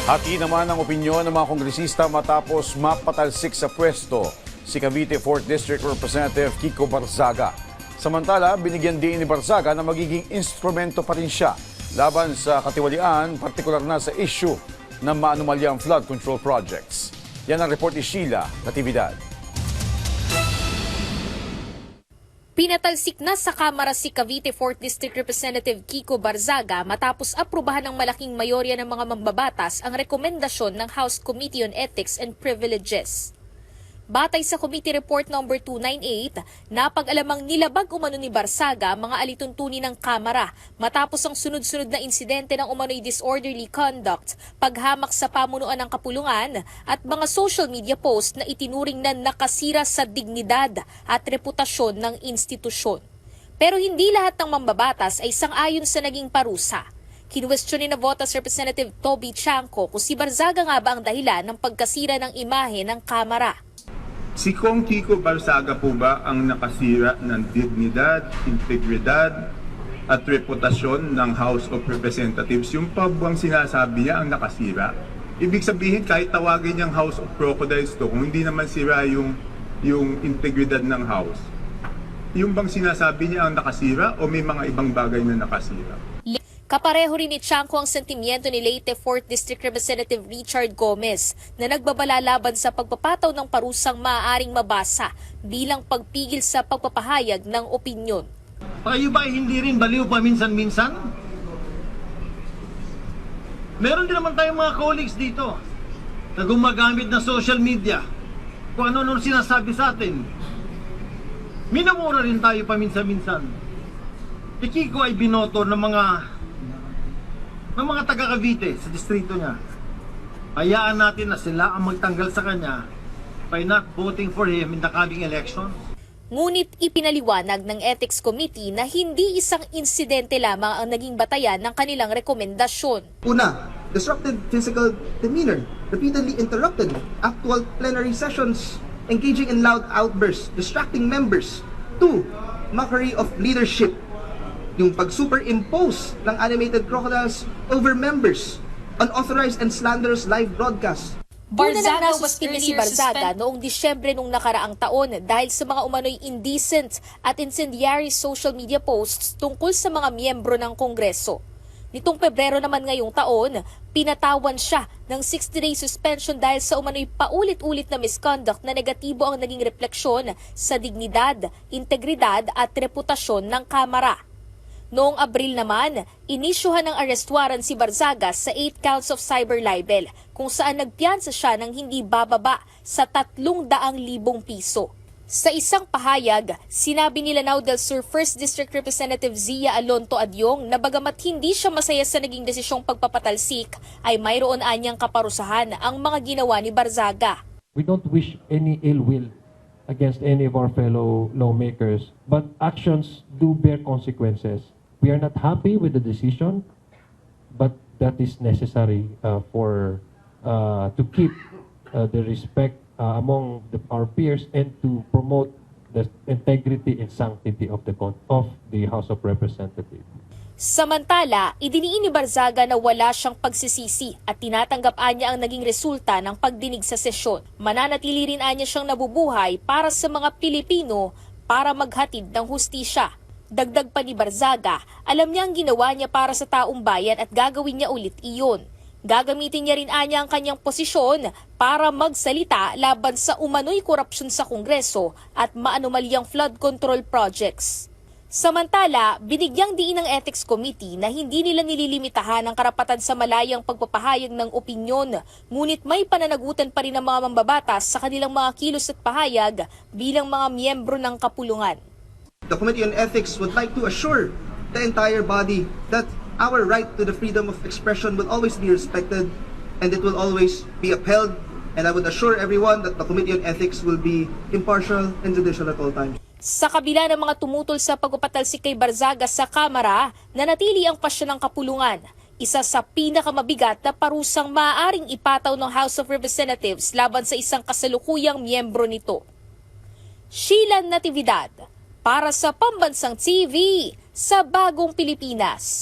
Hati naman ang opinyon ng mga kongresista matapos mapatalsik sa pwesto si Cavite 4th District Representative Kiko Barzaga. Samantala, binigyan din ni Barzaga na magiging instrumento pa rin siya laban sa katiwalian, partikular na sa issue ng maanumalyang flood control projects. Yan ang report ni Sheila Natividad. Pinatalsik na sa Kamara si Cavite 4th District Representative Kiko Barzaga matapos aprubahan ng malaking mayorya ng mga mambabatas ang rekomendasyon ng House Committee on Ethics and Privileges. Batay sa Committee Report No. 298, napag-alamang nilabag umano ni Barzaga mga alituntunin ng Kamara matapos ang sunod-sunod na insidente ng umano'y disorderly conduct, paghamak sa pamunuan ng kapulungan at mga social media post na itinuring na nakasira sa dignidad at reputasyon ng institusyon. Pero hindi lahat ng mambabatas ay sang-ayon sa naging parusa. Kinwestiyon ni Navotas Representative Toby Chanco kung si Barzaga nga ba ang dahilan ng pagkasira ng imahe ng Kamara. Si Kong Kiko Barzaga po ba ang nakasira ng dignidad, integridad at reputasyon ng House of Representatives? Yung pa bang sinasabi niya ang nakasira? Ibig sabihin kahit tawagin niyang House of Crocodiles to, kung hindi naman sira yung integridad ng House, yung bang sinasabi niya ang nakasira o may mga ibang bagay na nakasira? Kapareho rin ni Chanco ang sentimiento ni Leyte 4th District Representative Richard Gomez na nagbabala laban sa pagpapataw ng parusang maaaring mabasa bilang pagpigil sa pagpapahayag ng opinyon. Kayo ba hindi rin baliw paminsan-minsan? Meron din naman tayong mga colleagues dito na gumagamit ng social media kung ano-ano sinasabi sa atin. Minamura rin tayo paminsan-minsan. Si Kiko ay binoto ng mga taga-Cavite sa distrito niya. Hayaan natin na sila ang magtanggal sa kanya by not voting for him in the coming election. Ngunit ipinaliwanag ng Ethics Committee na hindi isang insidente lamang ang naging batayan ng kanilang rekomendasyon. Una, disrupted physical demeanor, repeatedly interrupted actual plenary sessions, engaging in loud outbursts, distracting members. 2, mockery of leadership, yung pag-superimpose ng animated crocodiles over members, unauthorized and slanderous live broadcast. Barzaga was si Barzaga noong Disyembre nung nakaraang taon dahil sa mga umano'y indecent at incendiary social media posts tungkol sa mga miyembro ng Kongreso. Nitong Pebrero naman ngayong taon, pinatawan siya ng 60-day suspension dahil sa umano'y paulit-ulit na misconduct na negatibo ang naging refleksyon sa dignidad, integridad at reputasyon ng Kamara. Noong Abril naman, inisyuhan ng arrest warrant si Barzaga sa 8 counts of cyber libel kung saan nagpiyansa siya ng hindi bababa sa 300,000 piso. Sa isang pahayag, sinabi ni Lanao del Sur 1st District Representative Zia Alonto Adyong na bagamat hindi siya masaya sa naging desisyong pagpapatalsik, ay mayroon anyang kaparusahan ang mga ginawa ni Barzaga. We don't wish any ill will against any of our fellow lawmakers, but actions do bear consequences. We are not happy with the decision, but that is necessary to keep the respect among our peers and to promote the integrity and sanctity of the House of Representatives. Samantala, idiniin ni Barzaga na wala siyang pagsisisi at tinatanggap niya ang naging resulta ng pagdinig sa sesyon. Mananatili rin niya siyang nabubuhay para sa mga Pilipino para maghatid ng hustisya. Dagdag pa ni Barzaga, alam niya ang ginawa niya para sa taong bayan at gagawin niya ulit iyon. Gagamitin niya rin niya ang kanyang posisyon para magsalita laban sa umano'y korupsyon sa Kongreso at maanumalyang flood control projects. Samantala, binigyang diin ng Ethics Committee na hindi nila nililimitahan ang karapatan sa malayang pagpapahayag ng opinyon, ngunit may pananagutan pa rin ang mga mambabatas sa kanilang mga kilos at pahayag bilang mga miyembro ng kapulungan. The Committee on Ethics would like to assure the entire body that our right to the freedom of expression will always be respected and it will always be upheld. And I would assure everyone that the Committee on Ethics will be impartial and judicial at all times. Sa kabila ng mga tumutol sa pagpapatalsik kay Barzaga sa Kamara, nanatili ang pasya ng kapulungan. Isa sa pinakamabigat na parusang maaaring ipataw ng House of Representatives laban sa isang kasalukuyang miyembro nito. Sheila Natividad, para sa Pambansang TV sa Bagong Pilipinas.